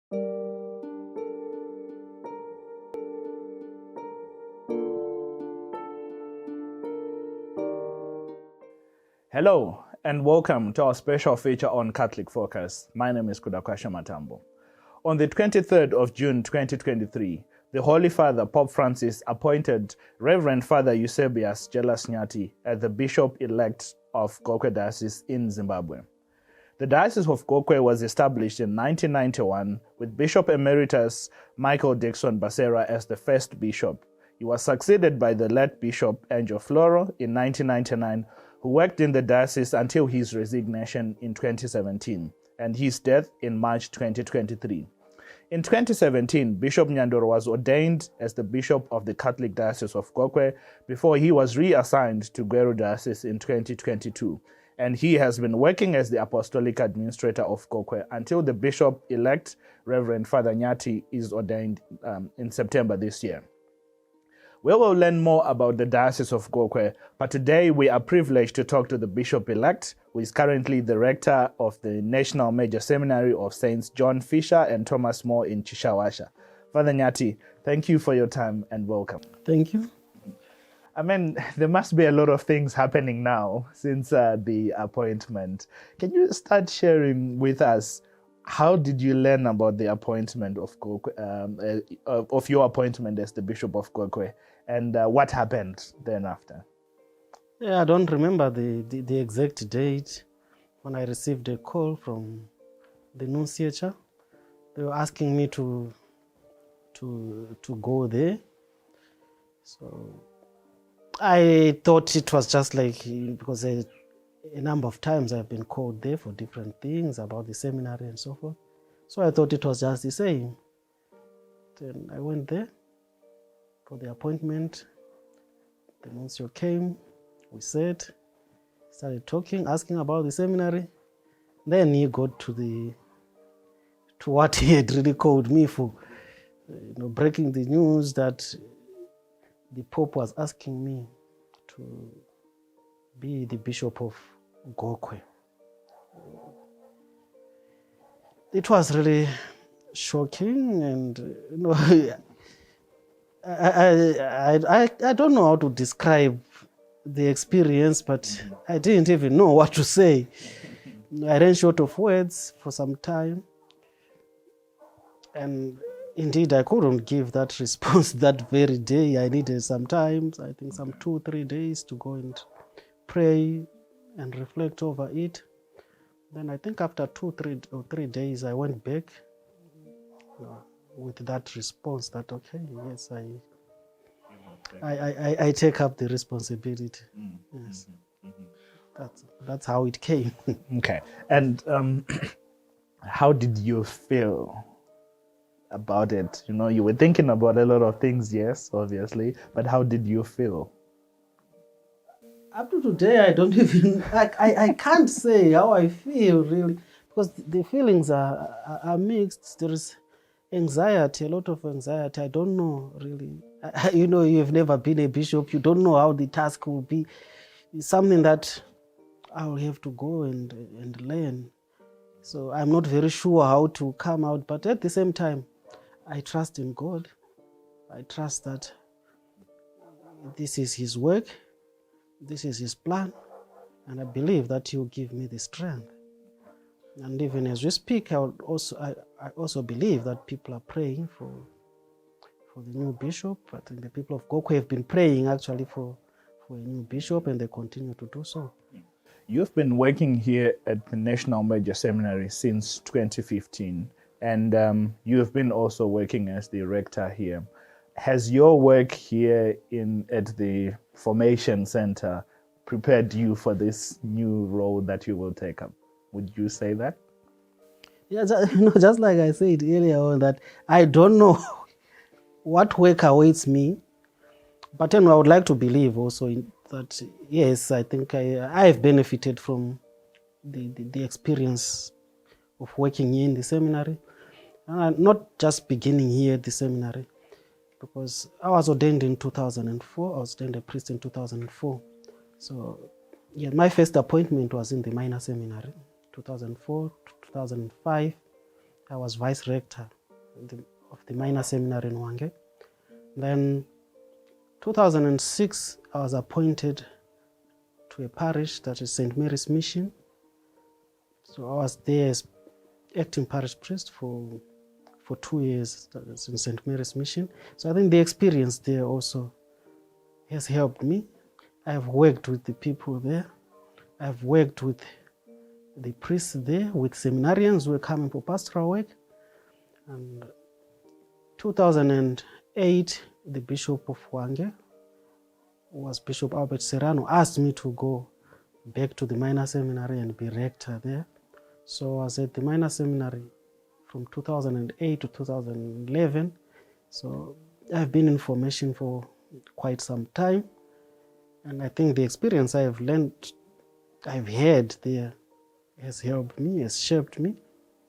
Hello, and welcome to our special feature on Catholic Focus. My name is Kudakwasha Matambo. On the 23rd of June 2023, the Holy Father, Pope Francis, appointed Reverend Father Eusibius Jelous Nyathi as the Bishop-elect of Gokwe Diocese in Zimbabwe. The Diocese of Gokwe was established in 1991 with Bishop Emeritus Michael Dixon Basera as the first bishop. He was succeeded by the late Bishop Angel Floro in 1999, who worked in the diocese until his resignation in 2017 and his death in March 2023. In 2017, Bishop Nyandoro was ordained as the Bishop of the Catholic Diocese of Gokwe before he was reassigned to Gweru Diocese in 2022, and he has been working as the Apostolic Administrator of Gokwe until the Bishop-elect Reverend Father Nyathi is ordained in September this year. We will learn more about the Diocese of Gokwe, but today we are privileged to talk to the Bishop-elect, who is currently the Rector of the National Major Seminary of Saints John Fisher and Thomas More in Chishawasha. Father Nyathi, thank you for your time and welcome. Thank you. I mean, there must be a lot of things happening now since the appointment. Can you start sharing with us, how did you learn about the appointment of Gokwe, of your appointment as the Bishop of Gokwe, and what happened then after? Yeah, I don't remember the exact date when I received a call from the Nunciature. They were asking me to go there. So I thought it was just like, because a number of times I've been called there for different things about the seminary and so forth. So I thought it was just the same. Then I went there for the appointment. The nuncio came, we sat, started talking, asking about the seminary. Then he got to what he had really called me for, breaking the news that the Pope was asking me to be the Bishop of Gokwe. It was really shocking, and I don't know how to describe the experience, but I didn't even know what to say. I ran short of words for some time, and indeed I couldn't give that response that very day. I needed some time, I think some 2-3 days to go and pray and reflect over it. Then I think after 2-3 days I went back with that response that, okay, yes, I take up the responsibility. Yes. That's how it came. Okay. And how did you feel about it? You were thinking about a lot of things, yes, obviously, but how did you feel? Up to today, I don't even, I can't say how I feel really, because the feelings are mixed. There is anxiety, a lot of anxiety. I don't know really. You've never been a bishop. You don't know how the task will be. It's something that I will have to go and learn. So I'm not very sure how to come out, but at the same time, I trust in God. I trust that this is His work. This is His plan, and I believe that He will give me the strength. And even as we speak, I also believe that people are praying for the new bishop. I think the people of Gokwe have been praying actually for a new bishop, and they continue to do so. You've been working here at the National Major Seminary since 2015, and you have been also working as the rector here. Has your work here at the Formation Center prepared you for this new role that you will take up? Would you say that? Yeah, just like I said earlier on, that I don't know what work awaits me, but then I would like to believe also that, yes, I think I have benefited from the experience of working here in the seminary, and not just beginning here at the seminary, because I was ordained in 2004. I was ordained a priest in 2004. So, yeah, my first appointment was in the minor seminary, 2004 to 2005. I was vice rector of the minor seminary in Hwange. Then 2006, I was appointed to a parish that is St. Mary's Mission. So I was there as acting parish priest for 2 years, that is in St. Mary's Mission. So I think the experience there also has helped me. I've worked with the people there. I've worked with the priests there, with seminarians who were coming for pastoral work. And 2008, the Bishop of Hwange, who was Bishop Albert Serrano, asked me to go back to the minor seminary and be rector there. So I was at the minor seminary from 2008 to 2011. So I've been in formation for quite some time. And I think the experience I've had there has helped me, has shaped me.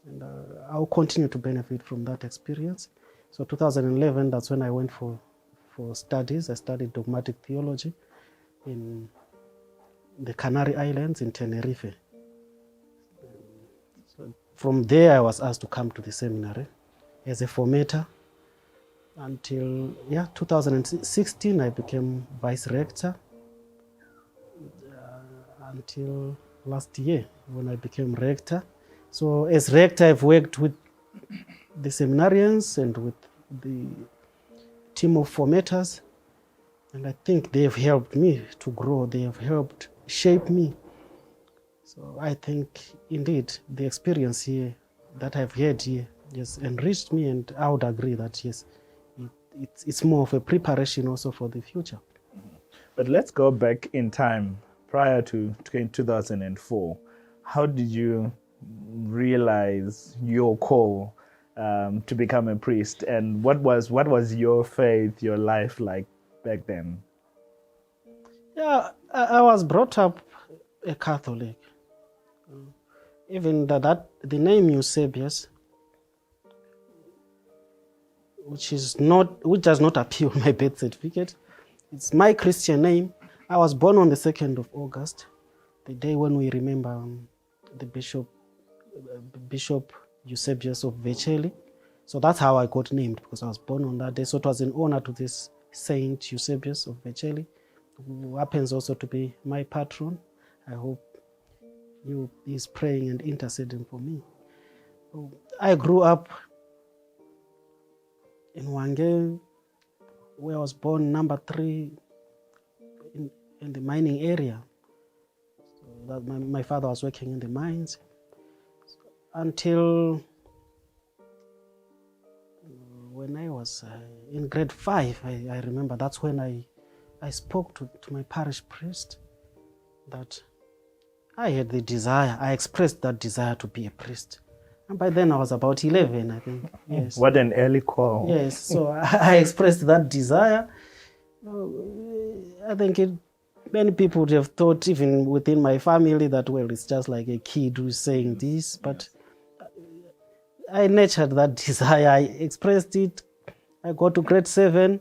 And I'll continue to benefit from that experience. So 2011, that's when I went for studies. I studied dogmatic theology in the Canary Islands in Tenerife. So from there, I was asked to come to the seminary as a formator until 2016, I became vice rector until last year when I became rector. So as rector, I've worked with the seminarians and with the team of formators, and I think they've helped me to grow. They have helped shape me. So I think indeed the experience here that I've had here has enriched me, and I would agree that yes, it's more of a preparation also for the future. But let's go back in time prior to 2004. How did you realize your call to become a priest, and what was your faith, your life like back then? Yeah, I was brought up a Catholic. Even the name Eusebius, which does not appear on my birth certificate, it's my Christian name. I was born on the 2nd of August, the day when we remember the Bishop Eusebius of Jelous. So that's how I got named, because I was born on that day. So it was an honor to this Saint Eusebius of Jelous, who happens also to be my patron. I hope he's praying and interceding for me. I grew up in Hwange, where I was born, number 3 in the mining area. So that my father was working in the mines until when I was in grade 5. I remember that's when I spoke to my parish priest that I had the desire. I expressed that desire to be a priest. And by then I was about 11, I think. Yes. What an early call. Yes, so I expressed that desire. I think many people would have thought, even within my family, that, well, it's just like a kid who's saying this. But I nurtured that desire. I expressed it. I got to grade 7.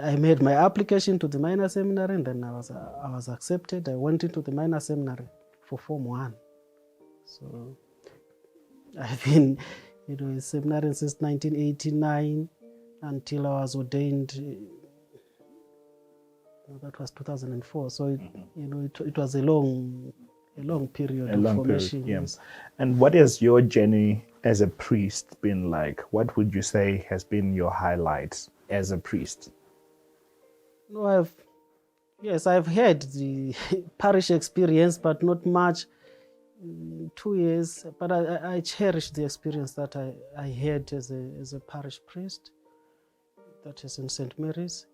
I made my application to the minor seminary, and then I was accepted. I went into the minor seminary for Form 1. So I've been, a seminarian since 1989 until I was ordained. That was 2004. So it was a long period of formation. Period, yes. And what has your journey as a priest been like? What would you say has been your highlights as a priest? No, I've had the parish experience, but not much. 2 years, but I cherish the experience that I had as a parish priest, that is in St. Mary's.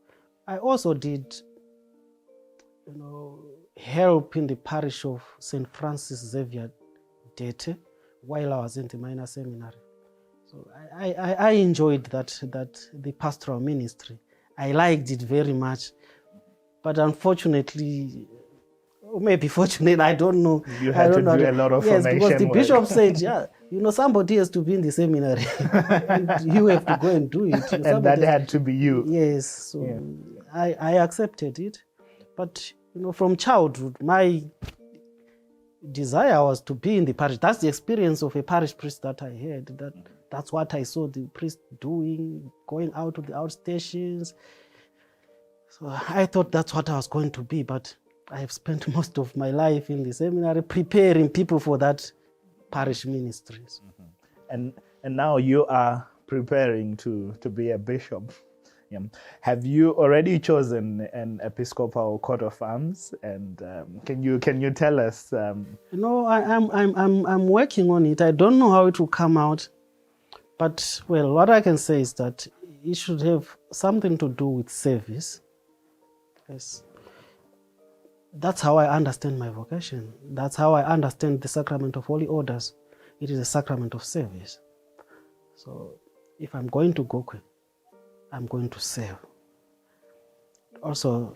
I also did, help in the parish of St. Francis Xavier Dete while I was in the minor seminary. So I enjoyed the pastoral ministry. I liked it very much, but unfortunately, or maybe fortunately, I don't know. You had to do a lot of formation because the work. bishop said, somebody has to be in the seminary. And you have to go and do it. And that had to be you. Yes, so I accepted it. But, from childhood, my desire was to be in the parish. That's the experience of a parish priest that I had, That's what I saw the priest doing, going out to the outstations. So I thought that's what I was going to be, but I have spent most of my life in the seminary preparing people for that parish ministries. And now you are preparing to be a bishop. Yeah. Have you already chosen an episcopal coat of arms? And can you tell us? I'm working on it. I don't know how it will come out, but well, what I can say is that it should have something to do with service. Yes, that's how I understand my vocation. That's how I understand the sacrament of holy orders. It is a sacrament of service. So if I'm going to Gokwe, I'm going to serve. Also,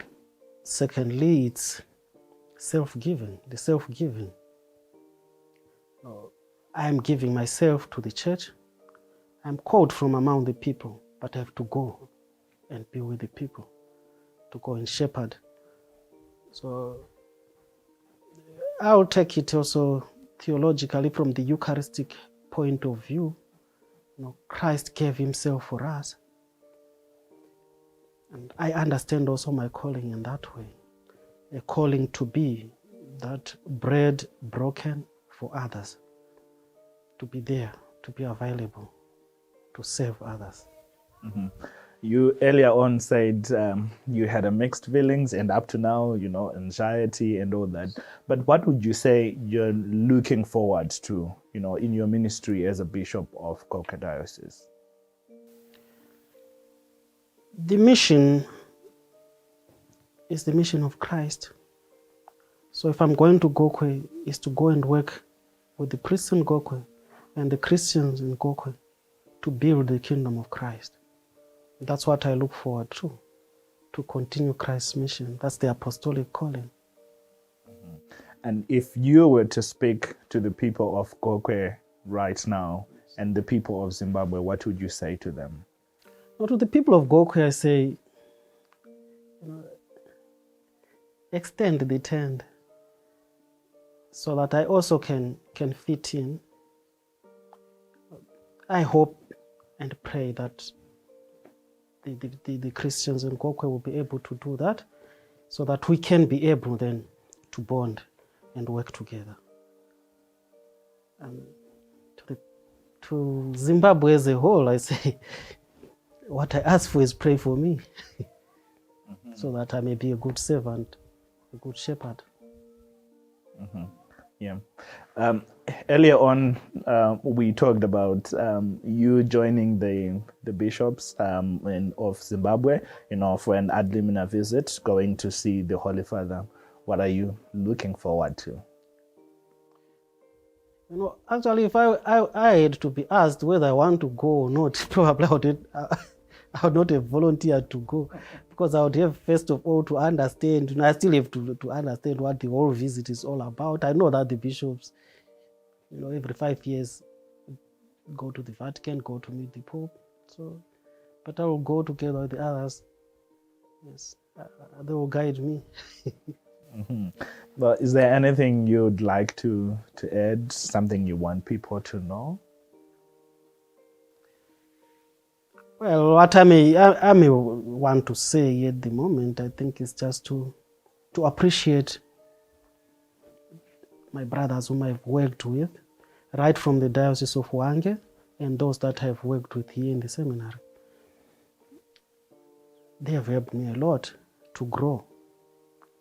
secondly, it's self-giving, the self-giving. I am giving myself to the church. I'm called from among the people, but I have to go and be with the people, to go and shepherd. So I'll take it also theologically from the Eucharistic point of view. Christ gave himself for us. And I understand also my calling in that way. A calling to be that bread broken for others. To be there, to be available, to serve others. Mm-hmm. You earlier on said you had a mixed feelings, and up to now, anxiety and all that. But what would you say you're looking forward to, in your ministry as a bishop of Gokwe Diocese? The mission is the mission of Christ. So if I'm going to Gokwe, is to go and work with the priests in Gokwe and the Christians in Gokwe to build the kingdom of Christ. That's what I look forward to continue Christ's mission. That's the apostolic calling. And if you were to speak to the people of Gokwe right now and the people of Zimbabwe, what would you say to them? Now, to the people of Gokwe, I say, extend the tent so that I also can fit in. I hope and pray that the Christians in Gokwe will be able to do that, so that we can be able then to bond and work together. And to Zimbabwe as a whole, I say, what I ask for is pray for me, so that I may be a good servant, a good shepherd. Mm-hmm. Yeah. Earlier on, we talked about you joining the bishops of Zimbabwe, for an ad limina visit, going to see the Holy Father. What are you looking forward to? Actually, if I had to be asked whether I want to go or not, probably I would not have volunteered to go, because I would have first of all to understand. I still have to understand what the whole visit is all about. I know that the bishops, every 5 years go to the Vatican, go to meet the Pope. So, but I will go together with the others. Yes, they will guide me. Mm-hmm. But is there anything you'd like to add? Something you want people to know? Well, what I may want to say at the moment, I think, is just to appreciate my brothers whom I've worked with, right from the Diocese of Hwange and those that I've worked with here in the seminary. They have helped me a lot to grow.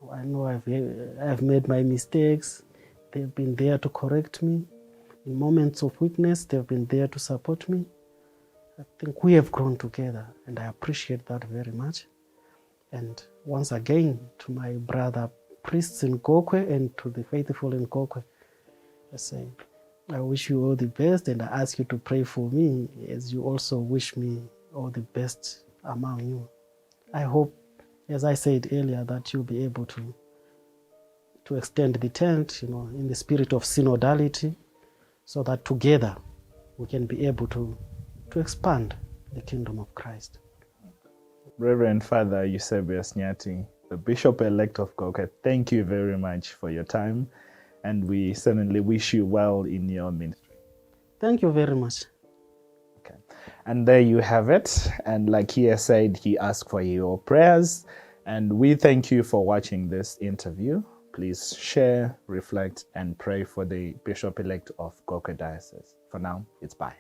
I know I've made my mistakes. They've been there to correct me. In moments of weakness, they've been there to support me. I think we have grown together, and I appreciate that very much. And once again, to my brother priests in Gokwe and to the faithful in Gokwe, I say, I wish you all the best, and I ask you to pray for me as you also wish me all the best among you. I hope, as I said earlier, that you'll be able to extend the tent, in the spirit of synodality, so that together we can be able to expand the kingdom of Christ. Reverend Father Eusibius Nyathi, the Bishop-elect of Gokwe, thank you very much for your time, and we certainly wish you well in your ministry. Thank you very much. And there you have it. And like he has said, he asked for your prayers. And we thank you for watching this interview. Please share, reflect, and pray for the Bishop-elect of Gokwe Diocese. For now, it's bye.